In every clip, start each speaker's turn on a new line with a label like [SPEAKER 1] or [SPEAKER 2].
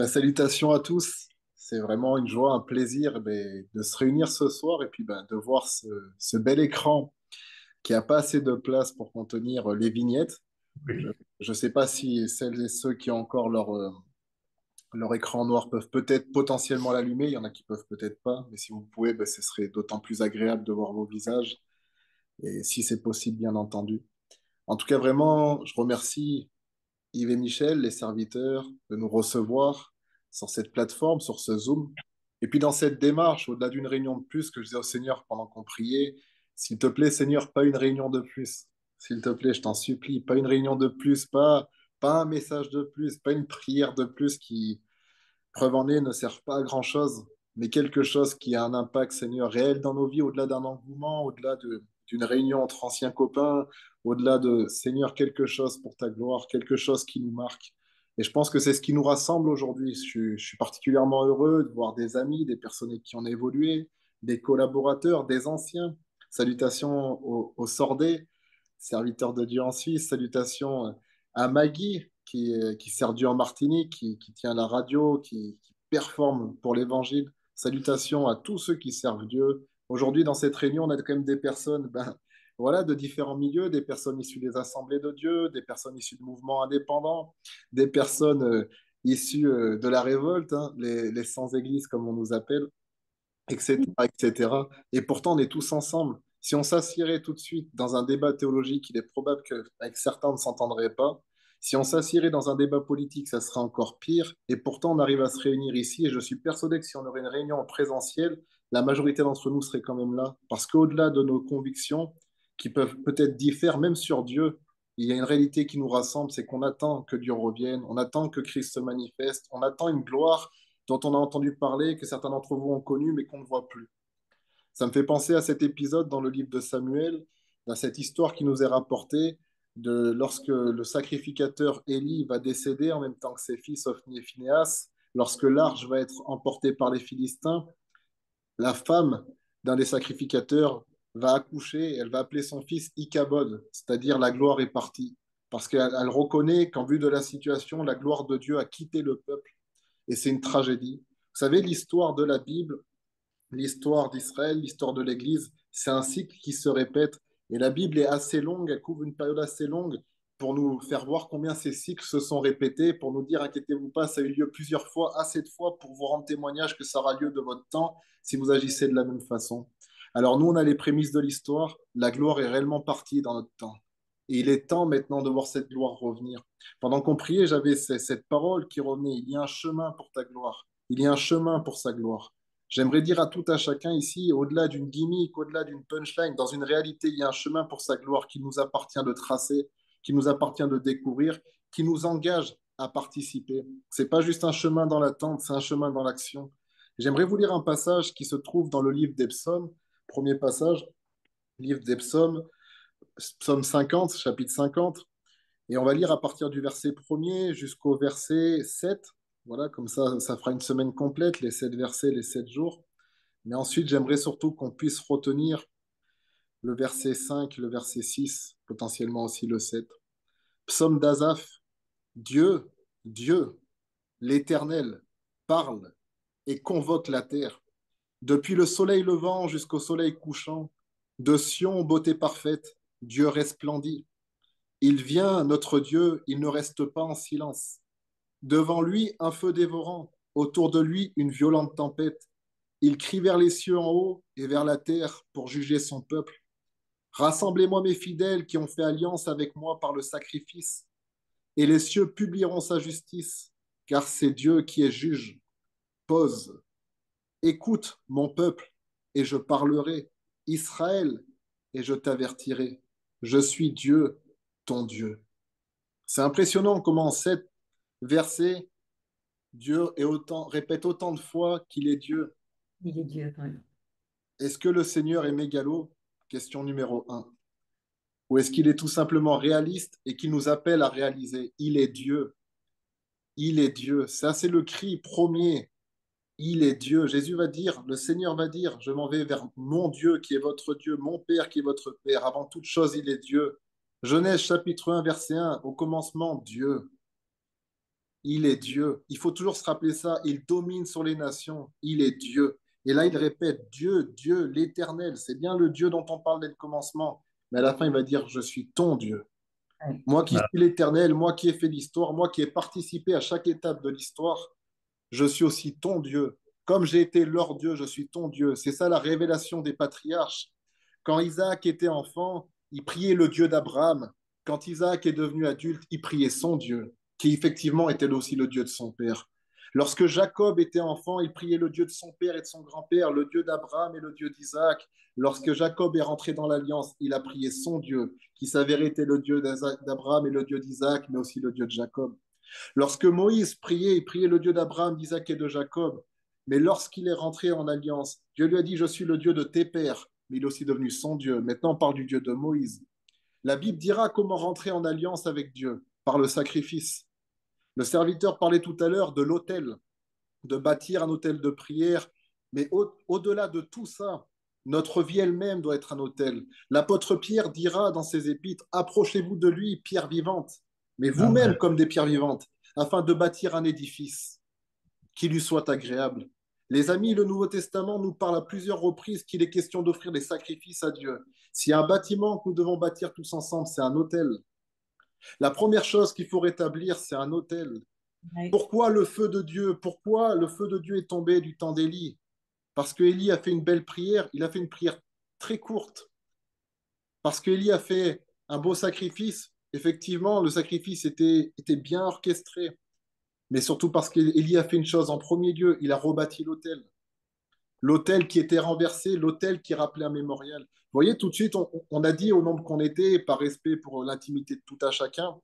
[SPEAKER 1] Salutations à tous. C'est vraiment une joie, un plaisir de se réunir ce soir et puis de voir ce bel écran qui a pas assez de place pour contenir les vignettes. Je
[SPEAKER 2] Oui.
[SPEAKER 1] ne sais pas si celles et ceux qui ont encore leur écran noir peuvent peut-être potentiellement l'allumer. Il y en a qui peuvent peut-être pas, mais si vous pouvez, ce serait d'autant plus agréable de voir vos visages et si c'est possible, bien entendu. En tout cas, vraiment, je remercie Yves et Michel, les serviteurs, de nous recevoir sur cette plateforme, sur ce Zoom. Et puis dans cette démarche, au-delà d'une réunion de plus, que je disais au Seigneur pendant qu'on priait, s'il te plaît, Seigneur, pas une réunion de plus. S'il te plaît, je t'en supplie, pas une réunion de plus, pas un message de plus, pas une prière de plus qui, preuve en est, ne sert pas à grand-chose, mais quelque chose qui a un impact, Seigneur, réel dans nos vies, au-delà d'un engouement, d'une réunion entre anciens copains, au-delà de, Seigneur, quelque chose pour ta gloire, quelque chose qui nous marque. Et je pense que c'est ce qui nous rassemble aujourd'hui. Je suis particulièrement heureux de voir des amis, des personnes avec qui on a évolué, des collaborateurs, des anciens. Salutations aux Sordais, serviteurs de Dieu en Suisse. Salutations à Maggie, qui sert Dieu en Martinique, qui tient la radio, qui performe pour l'Évangile. Salutations à tous ceux qui servent Dieu. Aujourd'hui, dans cette réunion, on a quand même des personnes voilà, de différents milieux, des personnes issues des assemblées de Dieu, des personnes issues de mouvements indépendants, des personnes issues de la révolte, hein, les sans-églises comme on nous appelle, etc., etc. Et pourtant, on est tous ensemble. Si on s'assierait tout de suite dans un débat théologique, il est probable qu'avec certains, on ne s'entendrait pas. Si on s'assierait dans un débat politique, ça serait encore pire. Et pourtant, on arrive à se réunir ici. Et je suis persuadé que si on aurait une réunion en présentiel, la majorité d'entre nous serait quand même là. Parce qu'au-delà de nos convictions, qui peuvent peut-être différer, même sur Dieu, il y a une réalité qui nous rassemble, c'est qu'on attend que Dieu revienne, on attend que Christ se manifeste, on attend une gloire dont on a entendu parler, que certains d'entre vous ont connu, mais qu'on ne voit plus. Ça me fait penser à cet épisode dans le livre de Samuel, à cette histoire qui nous est rapportée de lorsque le sacrificateur Élie va décéder en même temps que ses fils Ophni et Phinehas, lorsque l'arche va être emportée par les Philistins, la femme d'un des sacrificateurs va accoucher, elle va appeler son fils Ichabod, c'est-à-dire la gloire est partie, parce qu'elle reconnaît qu'en vue de la situation, la gloire de Dieu a quitté le peuple, et c'est une tragédie. Vous savez, l'histoire de la Bible, l'histoire d'Israël, l'histoire de l'Église, c'est un cycle qui se répète. Et la Bible est assez longue, elle couvre une période assez longue pour nous faire voir combien ces cycles se sont répétés, pour nous dire, inquiétez-vous pas, ça a eu lieu plusieurs fois, assez de fois pour vous rendre témoignage que ça aura lieu de votre temps si vous agissez de la même façon. Alors nous, on a les prémices de l'histoire, la gloire est réellement partie dans notre temps. Et il est temps maintenant de voir cette gloire revenir. Pendant qu'on priait, j'avais cette parole qui revenait, il y a un chemin pour ta gloire, il y a un chemin pour sa gloire. J'aimerais dire à tout à chacun ici, au-delà d'une gimmick, au-delà d'une punchline, dans une réalité, il y a un chemin pour sa gloire qui nous appartient de tracer, qui nous appartient de découvrir, qui nous engage à participer. C'est pas juste un chemin dans l'attente, c'est un chemin dans l'action. J'aimerais vous lire un passage qui se trouve dans le livre des psaumes, premier passage, livre des psaumes, psaume 50, chapitre 50, et on va lire à partir du verset premier jusqu'au verset 7. Voilà, comme ça fera une semaine complète, les 7 versets, les 7 jours. Mais ensuite, j'aimerais surtout qu'on puisse retenir le verset 5, le verset 6, potentiellement aussi le 7. Psaume d'Azaph, Dieu, Dieu, l'Éternel, parle et convoque la terre. Depuis le soleil levant jusqu'au soleil couchant, de Sion, beauté parfaite, Dieu resplendit. Il vient, notre Dieu, il ne reste pas en silence. Devant lui, un feu dévorant, autour de lui, une violente tempête. Il crie vers les cieux en haut et vers la terre pour juger son peuple. Rassemblez-moi mes fidèles qui ont fait alliance avec moi par le sacrifice, et les cieux publieront sa justice, car c'est Dieu qui est juge. Pause. Écoute, mon peuple, et je parlerai. Israël, et je t'avertirai. Je suis Dieu, ton Dieu. C'est impressionnant comment sept versets, Dieu répète autant de fois qu'il est Dieu.
[SPEAKER 2] Il est Dieu, oui.
[SPEAKER 1] Est-ce que le Seigneur est mégalo? Question numéro un. Ou est-ce qu'il est tout simplement réaliste et qu'il nous appelle à réaliser? Il est Dieu. Il est Dieu. Ça, c'est le cri premier. Il est Dieu. Jésus va dire, le Seigneur va dire, je m'en vais vers mon Dieu qui est votre Dieu, mon Père qui est votre Père. Avant toute chose, il est Dieu. Genèse chapitre 1, verset 1, au commencement, Dieu. Il est Dieu. Il faut toujours se rappeler ça. Il domine sur les nations. Il est Dieu. Et là, il répète Dieu, Dieu, l'Éternel. C'est bien le Dieu dont on parle dès le commencement. Mais à la fin, il va dire, je suis ton Dieu. Moi qui suis
[SPEAKER 2] Ah,
[SPEAKER 1] l'Éternel, moi qui ai fait l'histoire, moi qui ai participé à chaque étape de l'histoire, je suis aussi ton Dieu. Comme j'ai été leur Dieu, je suis ton Dieu. C'est ça la révélation des patriarches. Quand Isaac était enfant, il priait le Dieu d'Abraham. Quand Isaac est devenu adulte, il priait son Dieu, qui effectivement était aussi le Dieu de son père. Lorsque Jacob était enfant, il priait le Dieu de son père et de son grand-père, le Dieu d'Abraham et le Dieu d'Isaac. Lorsque Jacob est rentré dans l'alliance, il a prié son Dieu, qui s'avérait être le Dieu d'Abraham et le Dieu d'Isaac, mais aussi le Dieu de Jacob. Lorsque Moïse priait, il priait le Dieu d'Abraham, d'Isaac et de Jacob. Mais lorsqu'il est rentré en alliance, Dieu lui a dit, je suis le Dieu de tes pères, mais il est aussi devenu son Dieu. Maintenant, on parle du Dieu de Moïse. La Bible dira comment rentrer en alliance avec Dieu, par le sacrifice. Le serviteur parlait tout à l'heure de l'autel, de bâtir un autel de prière, mais au-delà de tout ça, notre vie elle-même doit être un autel. L'apôtre Pierre dira dans ses épîtres, approchez-vous de lui, pierre vivante, mais vous-même
[SPEAKER 2] Amen.
[SPEAKER 1] comme des pierres vivantes, afin de bâtir un édifice qui lui soit agréable. Les amis, le Nouveau Testament nous parle à plusieurs reprises qu'il est question d'offrir des sacrifices à Dieu. S'il y a un bâtiment que nous devons bâtir tous ensemble, c'est un autel. La première chose qu'il faut rétablir, c'est un autel.
[SPEAKER 3] Oui.
[SPEAKER 1] Pourquoi le feu de Dieu? Pourquoi le feu de Dieu est tombé du temps d'Élie? Parce qu'Élie a fait une belle prière, il a fait une prière très courte. Parce qu'Élie a fait un beau sacrifice. Effectivement, le sacrifice était bien orchestré. Mais surtout parce qu'Élie a fait une chose en premier lieu, il a rebâti l'autel. L'autel qui était renversé, l'autel qui rappelait un mémorial. Vous voyez, tout de suite, on a dit au nombre qu'on était, par respect pour l'intimité de tout à chacun,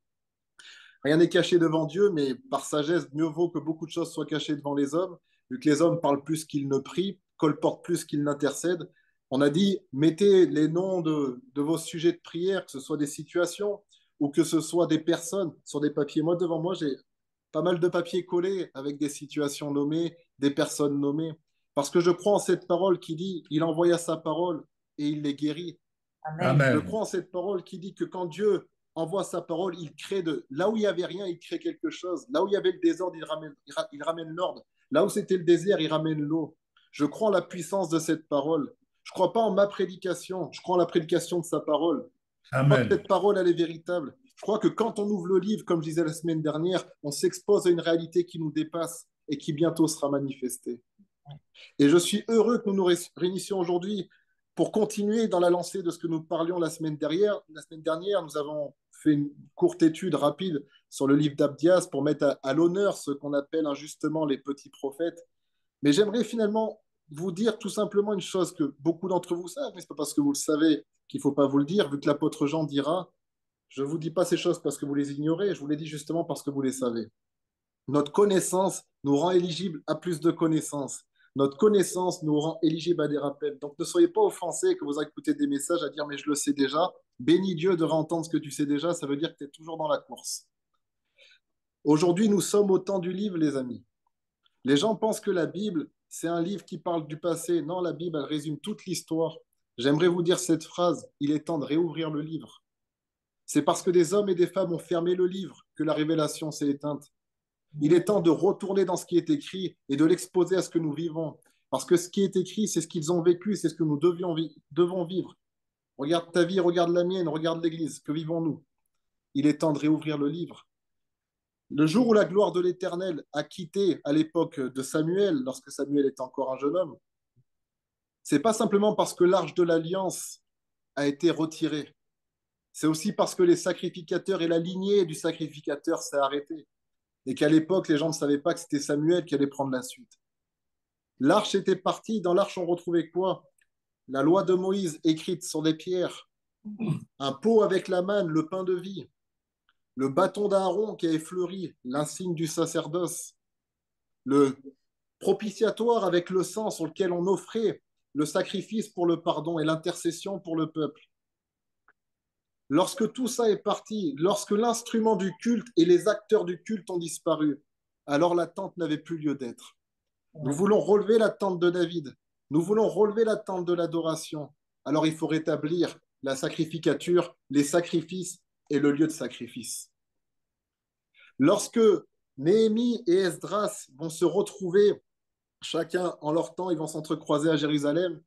[SPEAKER 1] rien n'est caché devant Dieu, mais par sagesse, mieux vaut que beaucoup de choses soient cachées devant les hommes, vu que les hommes parlent plus qu'ils ne prient, colportent plus qu'ils n'intercèdent. On a dit, mettez les noms de vos sujets de prière, que ce soit des situations ou que ce soit des personnes, sur des papiers. Moi, devant moi, j'ai pas mal de papiers collés avec des situations nommées, des personnes nommées, parce que je crois en cette parole qui dit, il envoya sa parole et il les guérit.
[SPEAKER 3] Amen.
[SPEAKER 1] Je
[SPEAKER 2] Amen.
[SPEAKER 1] crois en cette parole qui dit que quand Dieu envoie sa parole, il crée de là où il n'y avait rien, il crée quelque chose. Là où il y avait le désordre, il ramène l'ordre. Là où c'était le désert, il ramène l'eau. Je crois en la puissance de cette parole. Je ne crois pas en ma prédication, je crois en la prédication de sa parole. Je crois que
[SPEAKER 2] Amen.
[SPEAKER 1] cette parole, elle est véritable. Je crois que quand on ouvre le livre, comme je disais la semaine dernière, on s'expose à une réalité qui nous dépasse et qui bientôt sera manifestée. Et je suis heureux que nous nous réunissions aujourd'hui pour continuer dans la lancée de ce que nous parlions la semaine dernière. La semaine dernière, nous avons fait une courte étude rapide sur le livre d'Abdias pour mettre à l'honneur ce qu'on appelle injustement les petits prophètes. Mais j'aimerais finalement vous dire tout simplement une chose que beaucoup d'entre vous savent, mais ce n'est pas parce que vous le savez qu'il ne faut pas vous le dire, vu que l'apôtre Jean dira, je ne vous dis pas ces choses parce que vous les ignorez, je vous les dis justement parce que vous les savez. Notre connaissance nous rend éligibles à plus de connaissances. Notre connaissance nous rend éligibles à des rappels. Donc ne soyez pas offensés que vous écoutez des messages à dire mais je le sais déjà. Bénis Dieu de réentendre ce que tu sais déjà, ça veut dire que tu es toujours dans la course. Aujourd'hui, nous sommes au temps du livre, les amis. Les gens pensent que la Bible, c'est un livre qui parle du passé. Non, la Bible, elle résume toute l'histoire. J'aimerais vous dire cette phrase, il est temps de réouvrir le livre. C'est parce que des hommes et des femmes ont fermé le livre que la révélation s'est éteinte. Il est temps de retourner dans ce qui est écrit et de l'exposer à ce que nous vivons. Parce que ce qui est écrit, c'est ce qu'ils ont vécu, c'est ce que nous devons vivre. Regarde ta vie, regarde la mienne, regarde l'Église. Que vivons-nous? Il est temps de réouvrir le livre. Le jour où la gloire de l'Éternel a quitté à l'époque de Samuel, lorsque Samuel était encore un jeune homme, c'est pas simplement parce que l'arche de l'Alliance a été retirée. C'est aussi parce que les sacrificateurs et la lignée du sacrificateur s'est arrêtée. Et qu'à l'époque, les gens ne savaient pas que c'était Samuel qui allait prendre la suite. L'arche était partie. Dans l'arche, on retrouvait quoi? La loi de Moïse écrite sur des pierres, un pot avec la manne, le pain de vie, le bâton d'Aaron qui avait fleuri, l'insigne du sacerdoce, le propitiatoire avec le sang sur lequel on offrait le sacrifice pour le pardon et l'intercession pour le peuple. Lorsque tout ça est parti, lorsque l'instrument du culte et les acteurs du culte ont disparu, alors l'attente n'avait plus lieu d'être. Nous voulons relever l'attente de David. Nous voulons relever l'attente de l'adoration. Alors il faut rétablir la sacrificature, les sacrifices et le lieu de sacrifice. Lorsque Néhémie et Esdras vont se retrouver, chacun en leur temps, ils vont s'entrecroiser à Jérusalem.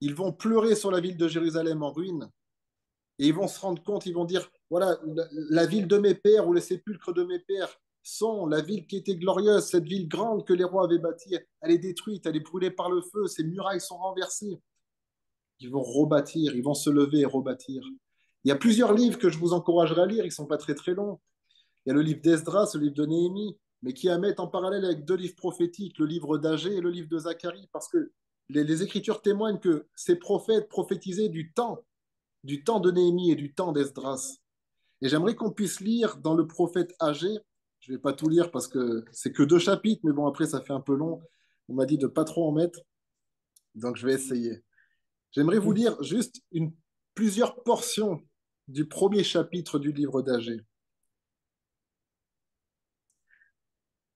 [SPEAKER 1] Ils vont pleurer sur la ville de Jérusalem en ruine. Et ils vont se rendre compte, ils vont dire, voilà, la ville de mes pères ou les sépulcres de mes pères sont la ville qui était glorieuse, cette ville grande que les rois avaient bâtie, elle est détruite, elle est brûlée par le feu, ses murailles sont renversées. Ils vont rebâtir, ils vont se lever et rebâtir. Il y a plusieurs livres que je vous encouragerais à lire, ils ne sont pas très très longs. Il y a le livre d'Esdras, le livre de Néhémie, mais qui à mettre en parallèle avec deux livres prophétiques, le livre d'Agé et le livre de Zacharie, parce que les Écritures témoignent que ces prophètes prophétisaient du temps de Néhémie et du temps d'Esdras. Et j'aimerais qu'on puisse lire dans le prophète Agé, je ne vais pas tout lire parce que c'est que 2 chapitres, mais bon, après, ça fait un peu long. On m'a dit de ne pas trop en mettre, donc je vais essayer. J'aimerais vous lire juste plusieurs portions du premier chapitre du livre d'Agé.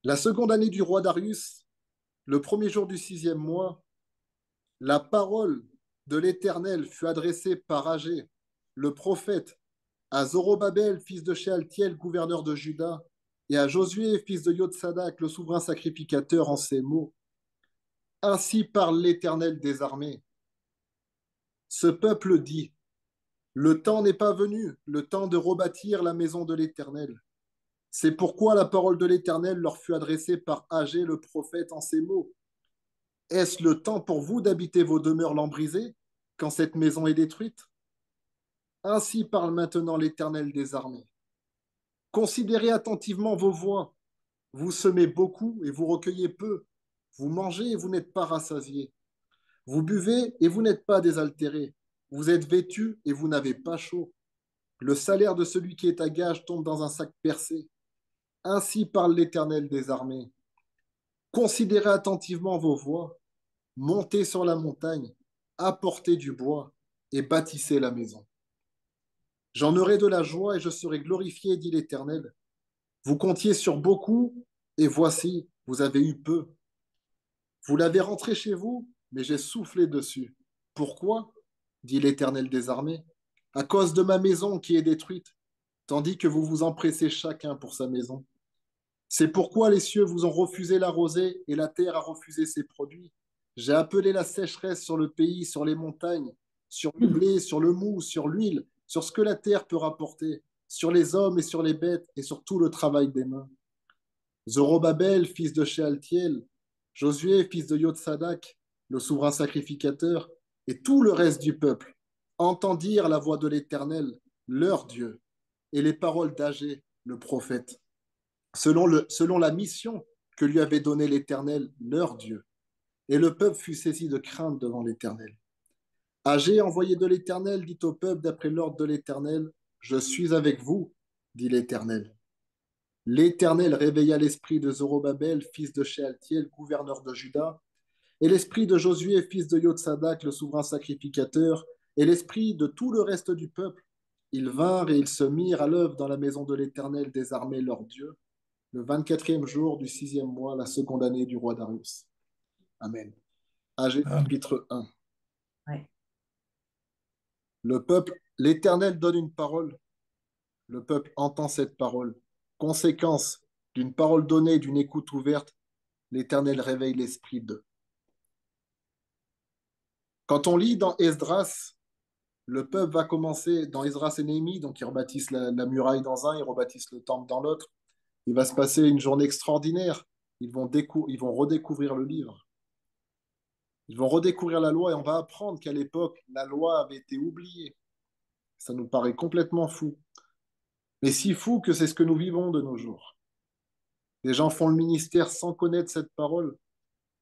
[SPEAKER 1] La seconde année du roi Darius, le premier jour du 6e mois, la parole de l'Éternel fut adressée par Agé, le prophète, à Zorobabel, fils de Shealtiel, gouverneur de Juda, et à Josué, fils de Yotsadak, le souverain sacrificateur, en ces mots. Ainsi parle l'Éternel des armées. Ce peuple dit, le temps n'est pas venu, le temps de rebâtir la maison de l'Éternel. C'est pourquoi la parole de l'Éternel leur fut adressée par Agé, le prophète, en ces mots. Est-ce le temps pour vous d'habiter vos demeures lambrisées quand cette maison est détruite? Ainsi parle maintenant l'Éternel des armées. Considérez attentivement vos voies. Vous semez beaucoup et vous recueillez peu. Vous mangez et vous n'êtes pas rassasiés. Vous buvez et vous n'êtes pas désaltérés. Vous êtes vêtus et vous n'avez pas chaud. Le salaire de celui qui est à gage tombe dans un sac percé. Ainsi parle l'Éternel des armées. Considérez attentivement vos voies. Montez sur la montagne, apportez du bois et bâtissez la maison. J'en aurai de la joie et je serai glorifié, dit l'Éternel. Vous comptiez sur beaucoup et voici, vous avez eu peu. Vous l'avez rentré chez vous, mais j'ai soufflé dessus. Pourquoi? Dit l'Éternel des armées. À cause de ma maison qui est détruite, tandis que vous vous empressez chacun pour sa maison. C'est pourquoi les cieux vous ont refusé la rosée et la terre a refusé ses produits. J'ai appelé la sécheresse sur le pays, sur les montagnes, sur le blé, sur le mou, sur l'huile, sur ce que la terre peut rapporter, sur les hommes et sur les bêtes et sur tout le travail des mains. Zorobabel, fils de Shealtiel, Josué, fils de Yotsadak, le souverain sacrificateur, et tout le reste du peuple entendirent la voix de l'Éternel, leur Dieu, et les paroles d'Agé, le prophète, selon la mission que lui avait donnée l'Éternel, leur Dieu. Et le peuple fut saisi de crainte devant l'Éternel. Agé, envoyé de l'Éternel, dit au peuple d'après l'ordre de l'Éternel, je suis avec vous, dit l'Éternel. L'Éternel réveilla l'esprit de Zorobabel, fils de Shealtiel, gouverneur de Juda, et l'esprit de Josué, fils de Yotsadak, le souverain sacrificateur, et l'esprit de tout le reste du peuple. Ils vinrent et ils se mirent à l'œuvre dans la maison de l'Éternel des armées, leur Dieu, le 24e jour du 6e mois, la seconde année du roi Darius. Amen. Agé, chapitre 1.
[SPEAKER 2] Ouais.
[SPEAKER 1] Le peuple, l'Éternel donne une parole, le peuple entend cette parole. Conséquence d'une parole donnée, d'une écoute ouverte, l'Éternel réveille l'esprit d'eux. Quand on lit dans Esdras, le peuple va commencer dans Esdras et Néhémie, donc ils rebâtissent la muraille dans un, ils rebâtissent le temple dans l'autre. Il va se passer une journée extraordinaire. Ils vont redécouvrir le livre. Ils vont redécouvrir la loi et on va apprendre qu'à l'époque, la loi avait été oubliée. Ça nous paraît complètement fou. Mais si fou que c'est ce que nous vivons de nos jours. Des gens font le ministère sans connaître cette parole.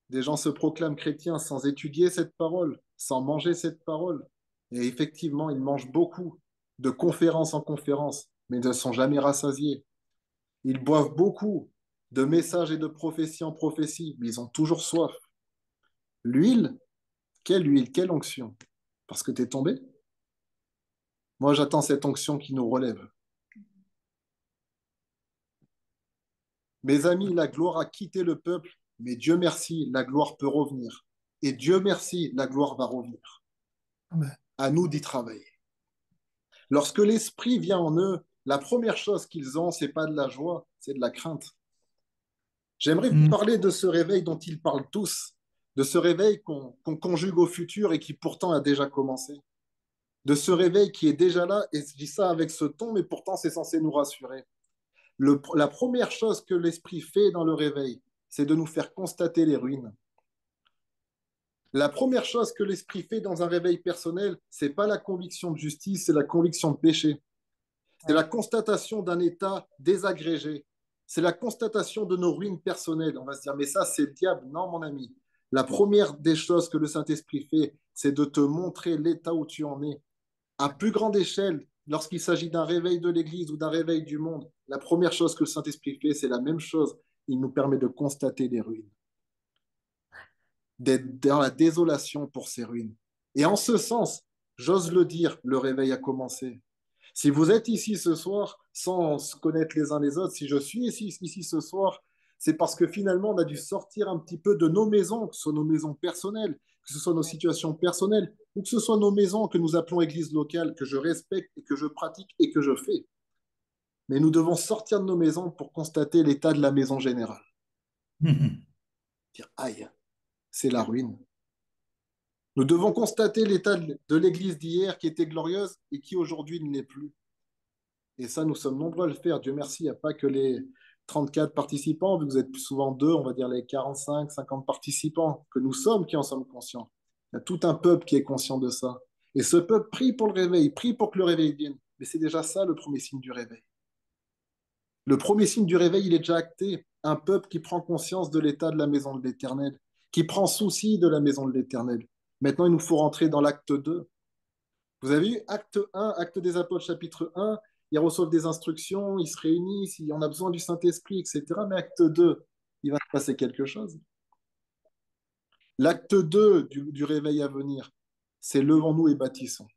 [SPEAKER 1] Des gens se proclament chrétiens sans étudier cette parole, sans manger cette parole. Et effectivement, ils mangent beaucoup, de conférence en conférence, mais ne sont jamais rassasiés. Ils boivent beaucoup, de messages et de prophétie en prophétie, mais ils ont toujours soif. L'huile, quelle onction? Parce que tu es tombé? Moi, j'attends cette onction qui nous relève. Mes amis, la gloire a quitté le peuple, mais Dieu merci, la gloire peut revenir. Et Dieu merci, la gloire va revenir.
[SPEAKER 3] Amen.
[SPEAKER 1] À nous d'y travailler. Lorsque l'Esprit vient en eux, la première chose qu'ils ont, c'est pas de la joie, c'est de la crainte. J'aimerais vous
[SPEAKER 2] Mm.
[SPEAKER 1] parler de ce réveil dont ils parlent tous, de ce réveil qu'on conjugue au futur et qui pourtant a déjà commencé, de ce réveil qui est déjà là, et je dis ça avec ce ton, mais pourtant c'est censé nous rassurer. La première chose que l'esprit fait dans le réveil, c'est de nous faire constater les ruines. La première chose que l'esprit fait dans un réveil personnel, c'est pas la conviction de justice, c'est la conviction de péché. C'est la
[SPEAKER 2] Ouais.
[SPEAKER 1] constatation d'un état désagrégé. C'est la constatation de nos ruines personnelles. On va se dire, mais ça, c'est le diable. Non, mon ami. La première des choses que le Saint-Esprit fait, c'est de te montrer l'état où tu en es. À plus grande échelle, lorsqu'il s'agit d'un réveil de l'Église ou d'un réveil du monde, la première chose que le Saint-Esprit fait, c'est la même chose. Il nous permet de constater des ruines, d'être dans la désolation pour ces ruines. Et en ce sens, j'ose le dire, le réveil a commencé. Si vous êtes ici ce soir sans se connaître les uns les autres, si je suis ici ce soir, c'est parce que finalement, on a dû sortir un petit peu de nos maisons, que ce soit nos maisons personnelles, que ce soit nos situations personnelles, ou que ce soit nos maisons que nous appelons église locale, que je respecte et que je pratique et que je fais. Mais nous devons sortir de nos maisons pour constater l'état de la maison générale.
[SPEAKER 2] Mhm.
[SPEAKER 1] Dire, aïe, c'est la ruine. Nous devons constater l'état de l'église d'hier qui était glorieuse et qui aujourd'hui ne l'est plus. Et ça, nous sommes nombreux à le faire. Dieu merci, il n'y a pas que les 34 participants, vu que vous êtes plus souvent deux, on va dire les 45, 50 participants que nous sommes qui en sommes conscients. Il y a tout un peuple qui est conscient de ça. Et ce peuple prie pour le réveil, prie pour que le réveil vienne. Mais c'est déjà ça le premier signe du réveil. Le premier signe du réveil, il est déjà acté. Un peuple qui prend conscience de l'état de la maison de l'Éternel, qui prend souci de la maison de l'Éternel. Maintenant, il nous faut rentrer dans l'acte 2. Vous avez vu acte 1, acte des apôtres, chapitre 1, ils reçoivent des instructions, ils se réunissent, on a besoin du Saint-Esprit, etc. Mais acte 2, il va se passer quelque chose. L'acte 2 du réveil à venir, c'est levons-nous et bâtissons.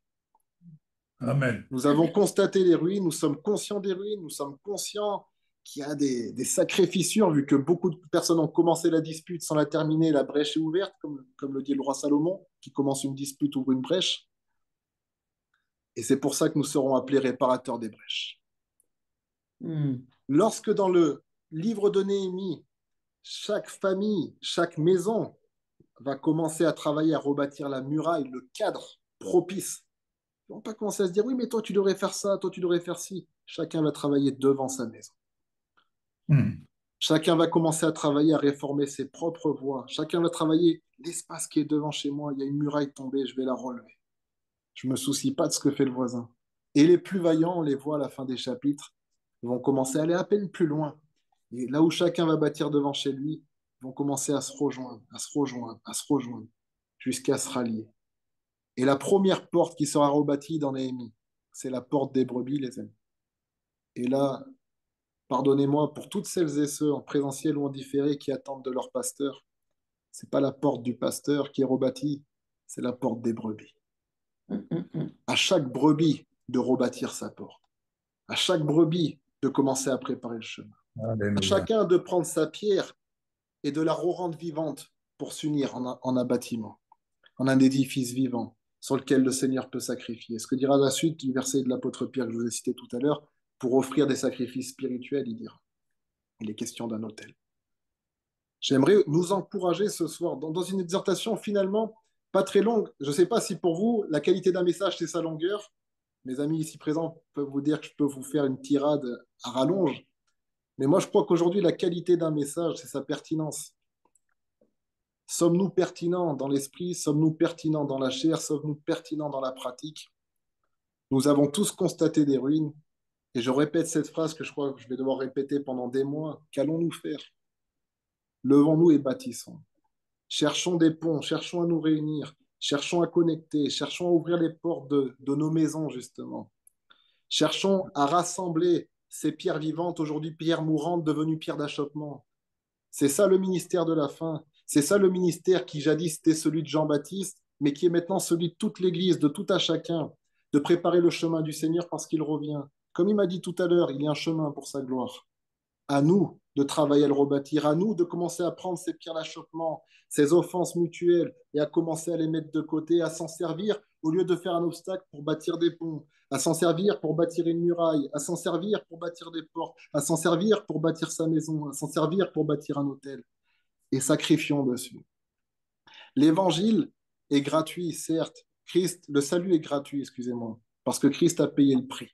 [SPEAKER 2] Amen.
[SPEAKER 1] Nous avons constaté les ruines, nous sommes conscients des ruines, nous sommes conscients qu'il y a des sacrées fissures, vu que beaucoup de personnes ont commencé la dispute sans la terminer, la brèche est ouverte, comme le dit le roi Salomon, qui commence une dispute ouvre une brèche. Et c'est pour ça que nous serons appelés réparateurs des brèches.
[SPEAKER 2] Mm.
[SPEAKER 1] Lorsque dans le livre de Néhémie, chaque famille, chaque maison va commencer à travailler à rebâtir la muraille, le cadre propice, ils ne vont pas commencer à se dire oui, mais toi tu devrais faire ça, toi tu devrais faire ci. Chacun va travailler devant sa maison.
[SPEAKER 2] Mm.
[SPEAKER 1] Chacun va commencer à travailler à réformer ses propres voies. Chacun va travailler l'espace qui est devant chez moi. Il y a une muraille tombée, je vais la relever. Je ne me soucie pas de ce que fait le voisin. Et les plus vaillants, on les voit à la fin des chapitres, ils vont commencer à aller à peine plus loin. Et là où chacun va bâtir devant chez lui, ils vont commencer à se rejoindre, à se rejoindre, à se rejoindre, jusqu'à se rallier. Et la première porte qui sera rebâtie dans Néhémie, c'est la porte des brebis, les amis. Et là, pardonnez-moi pour toutes celles et ceux en présentiel ou en différé qui attendent de leur pasteur, c'est pas la porte du pasteur qui est rebâtie, c'est la porte des brebis.
[SPEAKER 2] Mm, mm, mm.
[SPEAKER 1] À chaque brebis de rebâtir sa porte. À chaque brebis de commencer à préparer le chemin. À
[SPEAKER 2] Alléluia.
[SPEAKER 1] chacun de prendre sa pierre et de la rendre vivante pour s'unir en un bâtiment, en un édifice vivant sur lequel le Seigneur peut sacrifier. Ce que dira la suite du verset de l'apôtre Pierre que je vous ai cité tout à l'heure, pour offrir des sacrifices spirituels, il dira. Il est question d'un autel. J'aimerais nous encourager ce soir dans une exhortation finalement pas très longue. Je ne sais pas si pour vous, la qualité d'un message, c'est sa longueur. Mes amis ici présents peuvent vous dire que je peux vous faire une tirade à rallonge. Mais moi, je crois qu'aujourd'hui, la qualité d'un message, c'est sa pertinence. Sommes-nous pertinents dans l'esprit? Sommes-nous pertinents dans la chair? Sommes-nous pertinents dans la pratique? Nous avons tous constaté des ruines. Et je répète cette phrase que je crois que je vais devoir répéter pendant des mois. Qu'allons-nous faire? Levons-nous et bâtissons. Cherchons des ponts, cherchons à nous réunir, cherchons à connecter, cherchons à ouvrir les portes de nos maisons, justement. Cherchons à rassembler ces pierres vivantes, aujourd'hui pierres mourantes, devenues pierres d'achoppement. C'est ça le ministère de la fin. C'est ça le ministère qui jadis était celui de Jean-Baptiste, mais qui est maintenant celui de toute l'Église, de tout à chacun, de préparer le chemin du Seigneur parce qu'il revient. Comme il m'a dit tout à l'heure, il y a un chemin pour sa gloire. À nous de travailler à le rebâtir. À nous de commencer à prendre ces pierres d'achoppement, ces offenses mutuelles, et à commencer à les mettre de côté, à s'en servir au lieu de faire un obstacle pour bâtir des ponts, à s'en servir pour bâtir une muraille, à s'en servir pour bâtir des portes, à s'en servir pour bâtir sa maison, à s'en servir pour bâtir un hôtel. Et sacrifions dessus. L'évangile est gratuit, certes. Le salut est gratuit, excusez-moi, parce que Christ a payé le prix.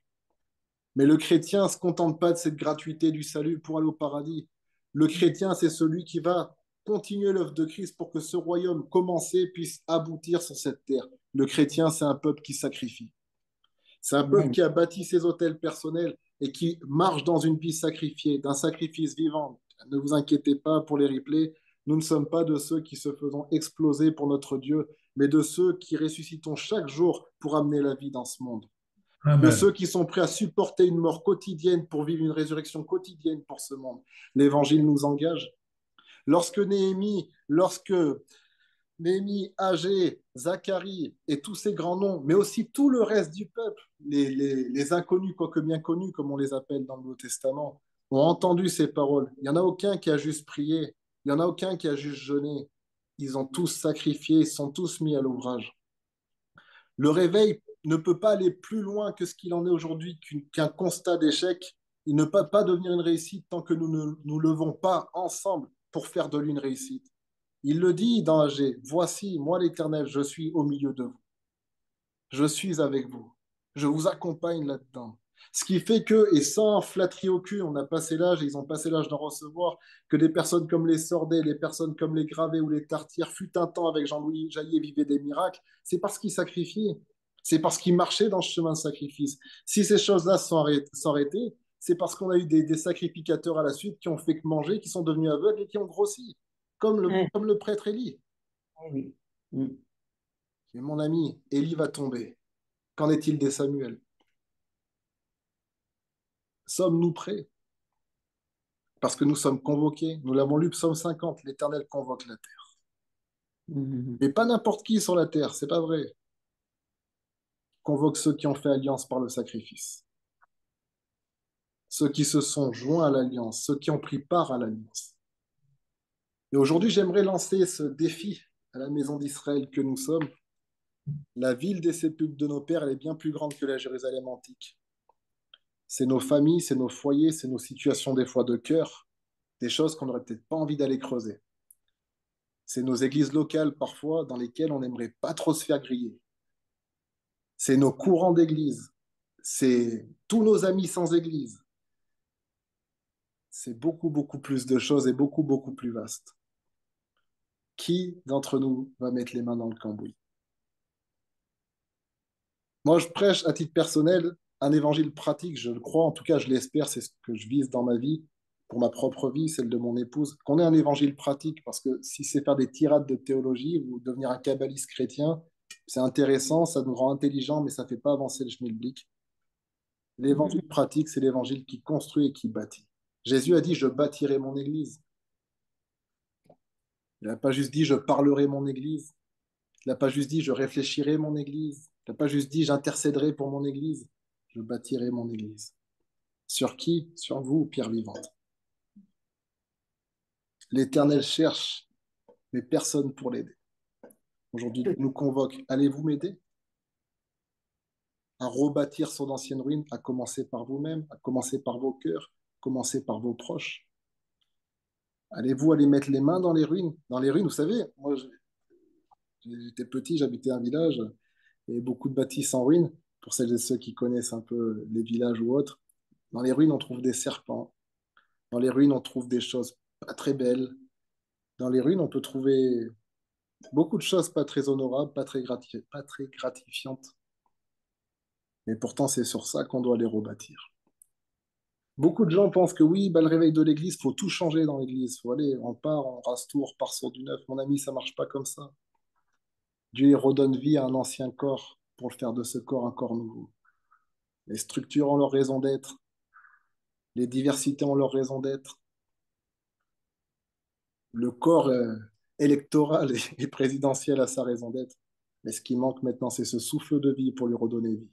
[SPEAKER 1] Mais le chrétien ne se contente pas de cette gratuité du salut pour aller au paradis. Le chrétien, c'est celui qui va continuer l'œuvre de Christ pour que ce royaume commencé puisse aboutir sur cette terre. Le chrétien, c'est un peuple qui sacrifie. C'est un peuple
[SPEAKER 2] Amen.
[SPEAKER 1] qui a bâti ses hôtels personnels et qui marche dans une vie sacrifiée, d'un sacrifice vivant. Ne vous inquiétez pas pour les replays. Nous ne sommes pas de ceux qui se faisons exploser pour notre Dieu, mais de ceux qui ressuscitons chaque jour pour amener la vie dans ce monde. De ceux
[SPEAKER 2] Amen.
[SPEAKER 1] qui sont prêts à supporter une mort quotidienne pour vivre une résurrection quotidienne pour ce monde. L'évangile nous engage. Lorsque Néhémie, Agé, Zacharie et tous ces grands noms, mais aussi tout le reste du peuple, les inconnus, quoique bien connus, comme on les appelle dans le Nouveau Testament, ont entendu ces paroles. Il n'y en a aucun qui a juste prié, il n'y en a aucun qui a juste jeûné. Ils ont tous sacrifié, ils sont tous mis à l'ouvrage. Le réveil ne peut pas aller plus loin que ce qu'il en est aujourd'hui, qu'un constat d'échec. Il ne peut pas devenir une réussite tant que nous ne nous levons pas ensemble pour faire de lui une réussite. Il le dit dans Agé, voici, moi l'Éternel, je suis au milieu de vous. Je suis avec vous. Je vous accompagne là-dedans. Ce qui fait que, et sans flatterie au cul, on a passé l'âge, et ils ont passé l'âge d'en recevoir, que des personnes comme les Sordais, les personnes comme les Gravés ou les Tartières, fut un temps avec Jean-Louis Jaillet, vivaient des miracles, c'est parce qu'ils sacrifiaient. C'est parce qu'ils marchaient dans ce chemin de sacrifice. Si ces choses-là sont arrêtées, c'est parce qu'on a eu des sacrificateurs à la suite qui ont fait que manger, qui sont devenus aveugles et qui ont grossi,
[SPEAKER 2] Ouais,
[SPEAKER 1] comme le prêtre Élie.
[SPEAKER 2] oui. Mm.
[SPEAKER 1] Mais mon ami, Élie va tomber. Qu'en est-il des Samuel? Sommes-nous prêts? Parce que nous sommes convoqués. Nous l'avons lu, psaume 50, l'Éternel convoque la terre.
[SPEAKER 2] Mm.
[SPEAKER 1] Mais pas n'importe qui sur la terre, c'est pas vrai. Il convoque ceux qui ont fait alliance par le sacrifice, ceux qui se sont joints à l'alliance, ceux qui ont pris part à l'alliance. Et aujourd'hui, j'aimerais lancer ce défi à la maison d'Israël que nous sommes. La ville des sépulcres de nos pères, elle est bien plus grande que la Jérusalem antique. C'est nos familles, c'est nos foyers, c'est nos situations des fois de cœur, des choses qu'on n'aurait peut-être pas envie d'aller creuser. C'est nos églises locales parfois dans lesquelles on n'aimerait pas trop se faire griller. C'est nos courants d'église. C'est tous nos amis sans église. C'est beaucoup, beaucoup plus de choses et beaucoup, beaucoup plus vaste. Qui d'entre nous va mettre les mains dans le cambouis? Moi, je prêche à titre personnel un évangile pratique, je le crois, en tout cas, je l'espère, c'est ce que je vise dans ma vie, pour ma propre vie, celle de mon épouse, qu'on ait un évangile pratique, parce que si c'est faire des tirades de théologie ou devenir un kabbaliste chrétien, c'est intéressant, ça nous rend intelligents, mais ça ne fait pas avancer le schmilblick. L'évangile
[SPEAKER 2] Mm.
[SPEAKER 1] pratique, c'est l'évangile qui construit et qui bâtit. Jésus a dit, je bâtirai mon église. Il n'a pas juste dit, je parlerai mon église. Il n'a pas juste dit, je réfléchirai mon église. Il n'a pas juste dit, j'intercéderai pour mon église. Je bâtirai mon église. Sur qui? Sur vous, pierre vivante. L'Éternel cherche, mais personne pour l'aider. Aujourd'hui, il nous convoque. Allez-vous m'aider à rebâtir son ancienne ruine, à commencer par vous-même, à commencer par vos cœurs, à commencer par vos proches. Allez-vous aller mettre les mains dans les ruines? Dans les ruines, vous savez, moi, j'étais petit, j'habitais un village, il y avait beaucoup de bâtisses en ruine. Pour celles et ceux qui connaissent un peu les villages ou autres, dans les ruines, on trouve des serpents. Dans les ruines, on trouve des choses pas très belles. Dans les ruines, on peut trouver beaucoup de choses pas très honorables, pas très gratifiantes. Mais pourtant, c'est sur ça qu'on doit les rebâtir. Beaucoup de gens pensent que oui, bah, le réveil de l'église, il faut tout changer dans l'église. Faut aller, on part, on rase tout, on repart sur du neuf. Mon ami, ça marche pas comme ça. Dieu il redonne vie à un ancien corps pour faire de ce corps un corps nouveau. Les structures ont leur raison d'être, les diversités ont leur raison d'être. Le corps électoral et présidentiel a sa raison d'être. Mais ce qui manque maintenant, c'est ce souffle de vie pour lui redonner vie.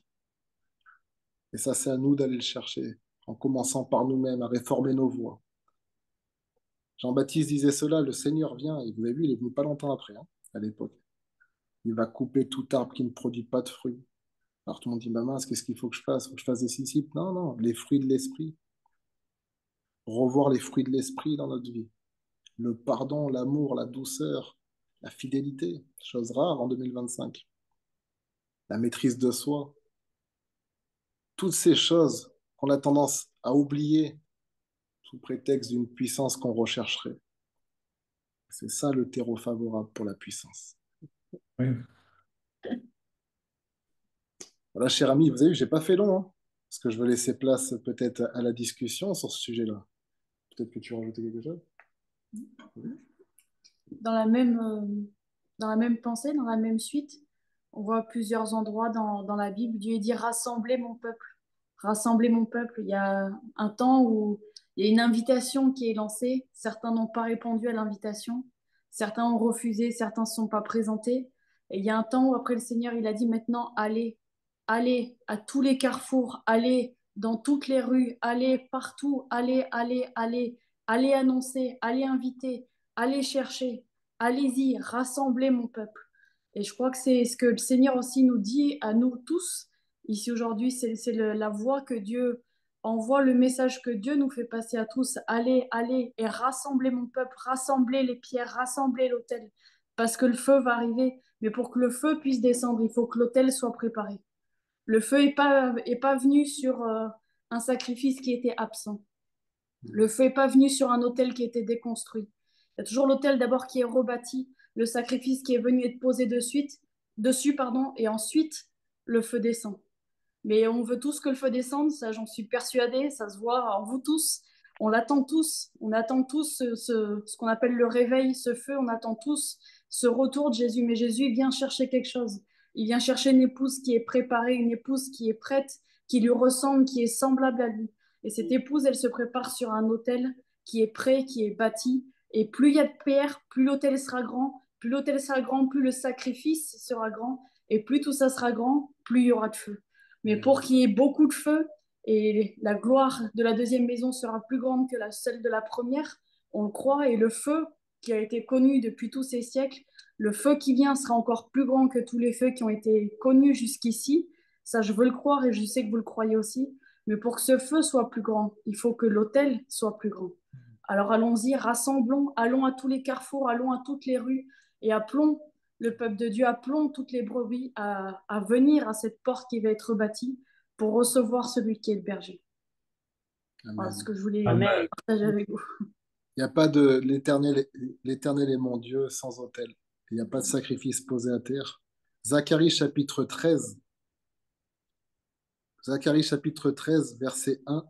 [SPEAKER 1] Et ça, c'est à nous d'aller le chercher, en commençant par nous-mêmes, à réformer nos voies. Jean-Baptiste disait cela, le Seigneur vient, et vous avez vu, il est venu pas longtemps après, hein, à l'époque. Il va couper tout arbre qui ne produit pas de fruits. Alors tout le monde dit, maman, qu'est-ce qu'il faut que je fasse? Faut que je fasse des disciples? Non, non, les fruits de l'esprit. Revoir les fruits de l'esprit dans notre vie. Le pardon, l'amour, la douceur, la fidélité, chose rare en 2025. La maîtrise de soi. Toutes ces choses qu'on a tendance à oublier sous prétexte d'une puissance qu'on rechercherait. C'est ça le terreau favorable pour la puissance.
[SPEAKER 3] Oui.
[SPEAKER 1] Voilà, cher ami, vous avez vu, j'ai pas fait long, hein, parce que je veux laisser place peut-être à la discussion sur ce sujet-là. Peut-être que tu veux rajouter quelque chose?
[SPEAKER 4] Dans la même, dans la même pensée, dans la même suite, on voit plusieurs endroits dans la Bible. Dieu dit rassemblez mon peuple. Rassembler mon peuple. Il y a un temps où il y a une invitation qui est lancée. Certains n'ont pas répondu à l'invitation. Certains ont refusé, certains ne se sont pas présentés. Et il y a un temps où après le Seigneur, il a dit maintenant, allez, allez à tous les carrefours, allez dans toutes les rues, allez partout, allez, allez, allez, allez annoncer, allez inviter, allez chercher, allez-y, rassemblez mon peuple. Et je crois que c'est ce que le Seigneur aussi nous dit à nous tous ici aujourd'hui, c'est la voix que Dieu envoie, le message que Dieu nous fait passer à tous. Allez, allez et rassemblez mon peuple, rassemblez les pierres, rassemblez l'autel, parce que le feu va arriver. Mais pour que le feu puisse descendre, il faut que l'autel soit préparé. Le feu est pas venu sur un sacrifice qui était absent. Le feu n'est pas venu sur un autel qui était déconstruit. Il y a toujours l'autel d'abord qui est rebâti, le sacrifice qui est venu être posé dessus, pardon, et ensuite le feu descend. Mais on veut tous que le feu descende, ça j'en suis persuadée, ça se voit en vous tous. On attend tous ce qu'on appelle le réveil, ce feu, on attend tous ce retour de Jésus. Mais Jésus il vient chercher quelque chose. Il vient chercher une épouse qui est préparée, une épouse qui est prête, qui lui ressemble, qui est semblable à lui. Et cette épouse, elle se prépare sur un autel qui est prêt, qui est bâti. Et plus il y a de pierres, plus l'autel sera grand. Plus l'autel sera grand, plus le sacrifice sera grand. Et plus tout ça sera grand, plus il y aura de feu. Mais pour qu'il y ait beaucoup de feu, et la gloire de la deuxième maison sera plus grande que celle de la première, on le croit, et le feu qui a été connu depuis tous ces siècles, le feu qui vient sera encore plus grand que tous les feux qui ont été connus jusqu'ici. Ça, je veux le croire et je sais que vous le croyez aussi. Mais pour que ce feu soit plus grand, il faut que l'autel soit plus grand. Alors allons-y, rassemblons, allons à tous les carrefours, allons à toutes les rues et appelons le peuple de Dieu, appelons toutes les brebis à venir à cette porte qui va être bâtie pour recevoir celui qui est le berger. Voilà ce que je voulais partager avec vous.
[SPEAKER 1] Il n'y a pas de l'éternel, l'éternel est mon Dieu sans autel. Il n'y a pas de sacrifice posé à terre. Zacharie chapitre 13. Zacharie chapitre 13, verset 1.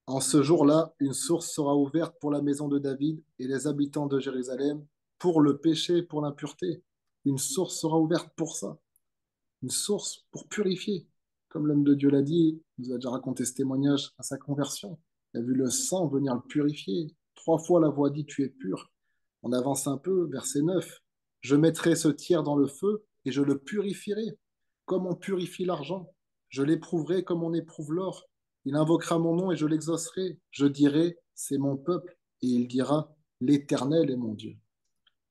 [SPEAKER 1] En ce jour-là, une source sera ouverte pour la maison de David et les habitants de Jérusalem pour le péché et pour l'impureté. Une source sera ouverte pour ça. Une source pour purifier. Comme l'homme de Dieu l'a dit, il nous a déjà raconté ce témoignage à sa conversion. Il a vu le sang venir le purifier. 3 fois la voix dit tu es pur. On avance un peu, verset 9. Je mettrai ce tiers dans le feu et je le purifierai, comme on purifie l'argent. Je l'éprouverai comme on éprouve l'or. Il invoquera mon nom et je l'exaucerai. Je dirai, c'est mon peuple. Et il dira, l'Éternel est mon Dieu.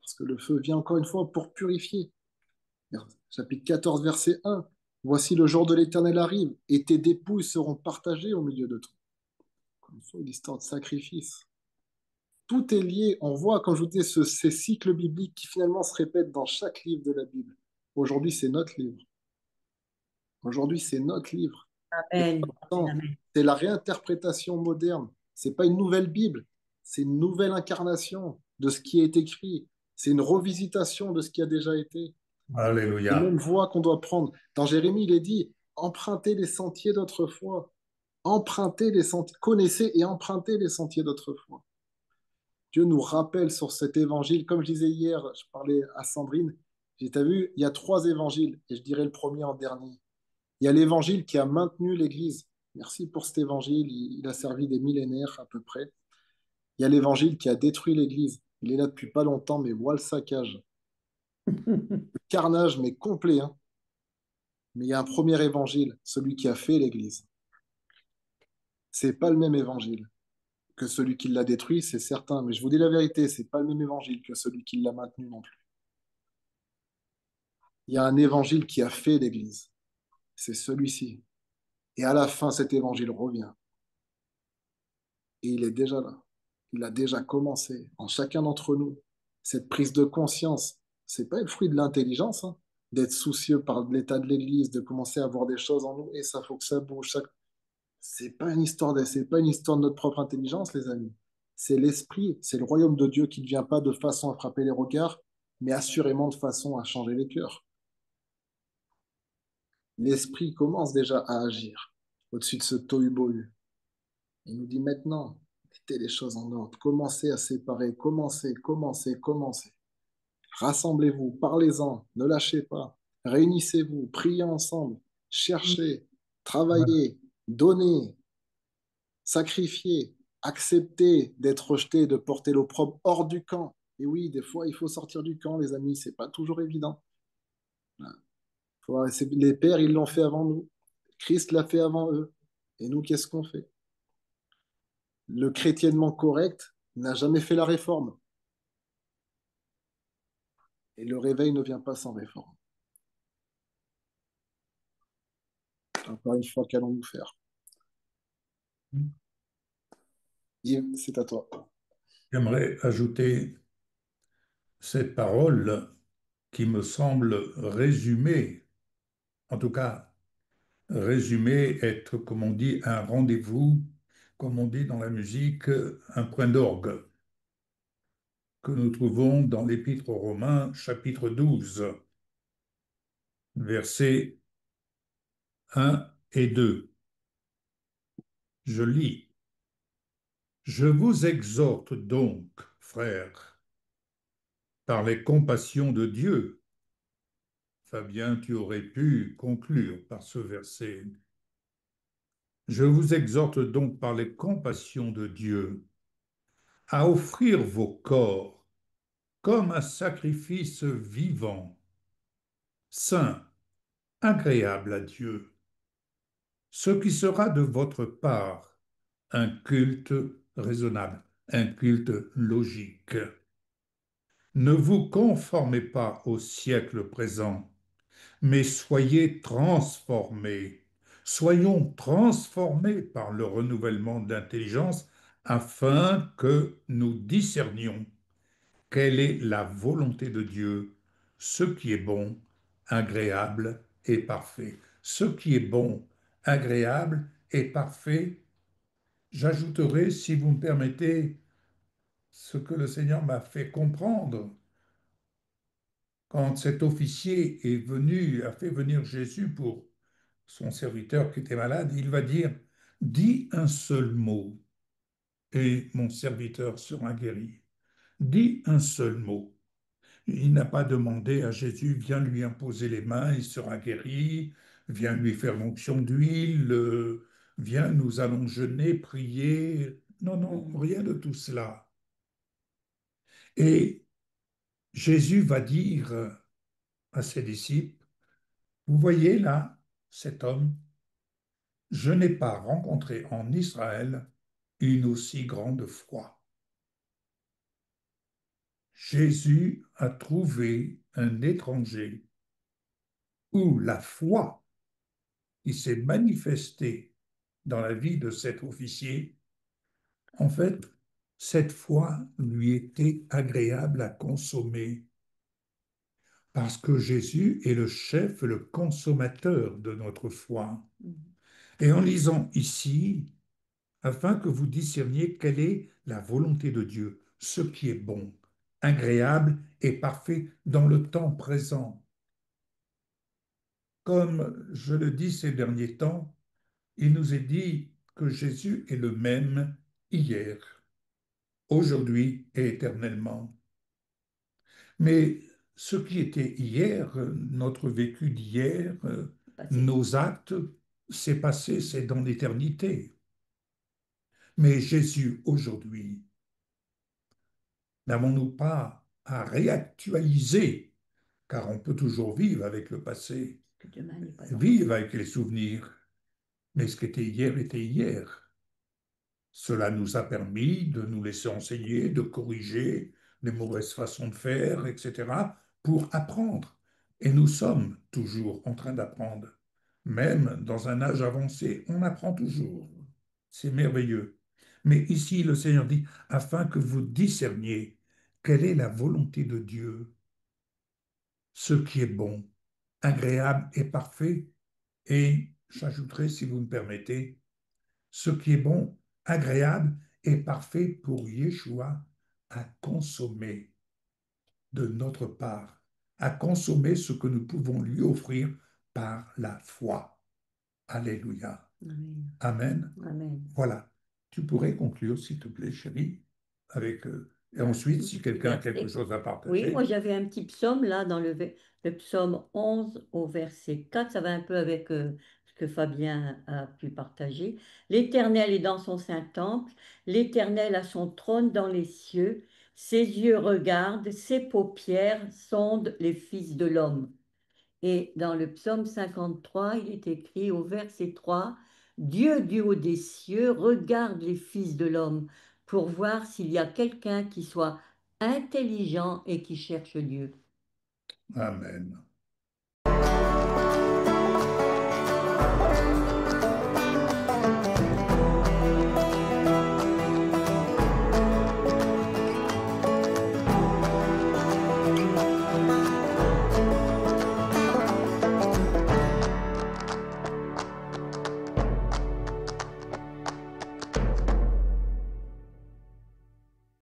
[SPEAKER 1] Parce que le feu vient encore une fois pour purifier. Chapitre 14, verset 1. Voici le jour de l'Éternel arrive, et tes dépouilles seront partagées au milieu de toi. Encore une fois, l'histoire de sacrifice. Tout est lié. On voit, comme je vous disais, ces cycles bibliques qui finalement se répètent dans chaque livre de la Bible. Aujourd'hui, c'est notre livre. Aujourd'hui, c'est notre livre.
[SPEAKER 2] Amen.
[SPEAKER 1] C'est la réinterprétation moderne. C'est pas une nouvelle Bible, c'est une nouvelle incarnation de ce qui est écrit. C'est une revisitation de ce qui a déjà été.
[SPEAKER 3] Alléluia.
[SPEAKER 1] La même voie qu'on doit prendre. Dans Jérémie, il est dit, empruntez les sentiers d'autrefois. Empruntez les sentiers, connaissez et empruntez les sentiers d'autrefois. Dieu nous rappelle sur cet évangile. Comme je disais hier, je parlais à Sandrine, j'ai vu, il y a 3 évangiles, et je dirais le premier en dernier. Il y a l'évangile qui a maintenu l'Église. Merci pour cet évangile, il a servi des millénaires à peu près. Il y a l'évangile qui a détruit l'Église. Il est là depuis pas longtemps, mais voilà le saccage. Le carnage, mais complet. Hein. Mais il y a un premier évangile, celui qui a fait l'Église. C'est pas le même évangile. que celui qui l'a détruit, c'est certain. Mais je vous dis la vérité, c'est pas le même évangile que celui qui l'a maintenu non plus. Il y a un évangile qui a fait l'Église. C'est celui-ci. Et à la fin, cet évangile revient. Et il est déjà là. Il a déjà commencé en chacun d'entre nous. Cette prise de conscience, c'est pas le fruit de l'intelligence, hein, d'être soucieux par l'état de l'Église, de commencer à voir des choses en nous, et ça faut que ça bouge. C'est pas une histoire de notre propre intelligence, les amis. C'est l'esprit, c'est le royaume de Dieu qui ne vient pas de façon à frapper les regards, mais assurément de façon à changer les cœurs. L'esprit commence déjà à agir au-dessus de ce tohu-bohu. Il nous dit maintenant, mettez les choses en ordre, commencez à séparer, commencez. Rassemblez-vous, parlez-en, ne lâchez pas, réunissez-vous, priez ensemble, cherchez, travaillez, donnez, sacrifiez, acceptez d'être rejeté, de porter l'opprobre hors du camp. Et oui, des fois, il faut sortir du camp, les amis, c'est pas toujours évident. Les pères, ils l'ont fait avant nous. Christ l'a fait avant eux. Et nous, qu'est-ce qu'on fait? Le chrétiennement correct n'a jamais fait la réforme. Et le réveil ne vient pas sans réforme. Encore une fois, qu'allons-nous faire? Yves, c'est à toi.
[SPEAKER 3] J'aimerais ajouter cette parole qui me semble résumer, en tout cas résumer, être, comme on dit, un rendez-vous, comme on dit dans la musique, un point d'orgue, que nous trouvons dans l'Épître aux Romains, chapitre 12, versets 1 et 2. Je lis. Je vous exhorte donc, frères, par les compassions de Dieu. Fabien, tu aurais pu conclure par ce verset. Je vous exhorte donc par les compassions de Dieu à offrir vos corps comme un sacrifice vivant, saint, agréable à Dieu, ce qui sera de votre part un culte raisonnable, un culte logique. Ne vous conformez pas au siècle présent, mais soyez transformés. Soyons transformés par le renouvellement de l'intelligence afin que nous discernions quelle est la volonté de Dieu, ce qui est bon, agréable et parfait. Ce qui est bon, agréable et parfait, j'ajouterai, si vous me permettez, ce que le Seigneur m'a fait comprendre quand cet officier est venu, a fait venir Jésus pour son serviteur qui était malade, il va dire, dis un seul mot et mon serviteur sera guéri. Dis un seul mot. Il n'a pas demandé à Jésus, viens lui imposer les mains, il sera guéri, viens lui faire l'onction d'huile, viens, nous allons jeûner, prier. Non, non, rien de tout cela. Et Jésus va dire à ses disciples, vous voyez là, cet homme, je n'ai pas rencontré en Israël une aussi grande foi. Jésus a trouvé un étranger où la foi qui s'est manifestée dans la vie de cet officier, en fait, cette foi lui était agréable à consommer parce que Jésus est le chef, le consommateur de notre foi. Et en lisant ici, afin que vous discerniez quelle est la volonté de Dieu, ce qui est bon, agréable et parfait dans le temps présent. Comme je le dis ces derniers temps, il nous est dit que Jésus est le même hier, aujourd'hui et éternellement. Mais ce qui était hier, notre vécu d'hier, nos actes, c'est passé, c'est dans l'éternité. Mais Jésus aujourd'hui, n'avons-nous pas à réactualiser, car on peut toujours vivre avec le passé, vivre avec les souvenirs, mais ce qui était hier était hier. Cela nous a permis de nous laisser enseigner, de corriger les mauvaises façons de faire, etc., pour apprendre. Et nous sommes toujours en train d'apprendre. Même dans un âge avancé, on apprend toujours. C'est merveilleux. Mais ici, le Seigneur dit, afin que vous discerniez quelle est la volonté de Dieu, ce qui est bon, agréable et parfait. Et j'ajouterai, si vous me permettez, ce qui est bon, agréable et parfait pour Yeshua à consommer de notre part, à consommer ce que nous pouvons lui offrir par la foi. Alléluia.
[SPEAKER 2] Amen.
[SPEAKER 3] Amen.
[SPEAKER 2] Amen.
[SPEAKER 3] Voilà. Tu pourrais conclure, s'il te plaît, chérie, avec... et ensuite, si quelqu'un a quelque chose à
[SPEAKER 2] Oui, moi
[SPEAKER 3] partager.
[SPEAKER 2] j'avais un petit psaume là dans le psaume 11 au verset 4. Ça va un peu avec ce que Fabien a pu partager. L'Éternel est dans son saint temple, l'Éternel a son trône dans les cieux, ses yeux regardent, ses paupières sondent les fils de l'homme. Et dans le psaume 53, il est écrit au verset 3, Dieu du haut des cieux regarde les fils de l'homme pour voir s'il y a quelqu'un qui soit intelligent et qui cherche Dieu.
[SPEAKER 3] Amen.